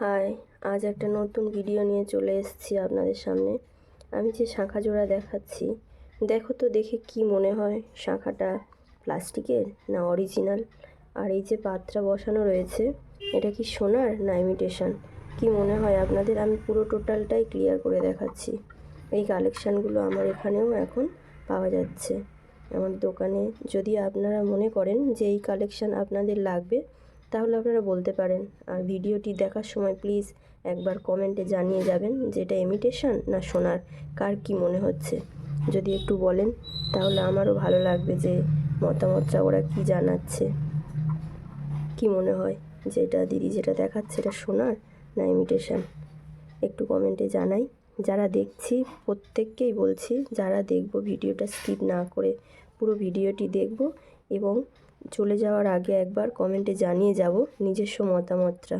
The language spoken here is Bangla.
হাই, আজ একটা নতুন ভিডিও নিয়ে চলে এসেছি আপনাদের সামনে। আমি যে শাঁখা জোড়া দেখাচ্ছি, দেখো তো দেখে কি মনে হয়, শাঁখাটা প্লাস্টিকের না অরিজিনাল? আর এই যে পাত্রা বসানো রয়েছে, এটা কি সোনার না ইমিটেশন? কি মনে হয় আপনাদের? আমি পুরো টোটালটাই ক্লিয়ার করে দেখাচ্ছি। এই কালেকশানগুলো আমার এখানেও এখন পাওয়া যাচ্ছে আমার দোকানে। যদি আপনারা মনে করেন যে এই কালেকশান আপনাদের লাগবে, তাহলে আপনারা বলতে পারেন। আর ভিডিওটি দেখার সময় প্লিজ একবার কমেন্টে জানিয়ে যাবেন যে এটা ইমিটেশন না সোনার, কার কি মনে হচ্ছে। যদি একটু বলেন তাহলে আমারও ভালো লাগবে যে মতামতটা ওরা কি জানাচ্ছে। কি মনে হয় যে এটা দিদি যেটা দেখাচ্ছে এটা সোনার না ইমিটেশন? একটু কমেন্টে জানাই। যারা দেখছি প্রত্যেককেই বলছি, যারা দেখব ভিডিওটা স্কিপ না করে পুরো ভিডিওটি দেখব এবং চলে যাওয়ার আগে একবার কমেন্টে জানিয়ে যাব নিজস্ব মতামতটা।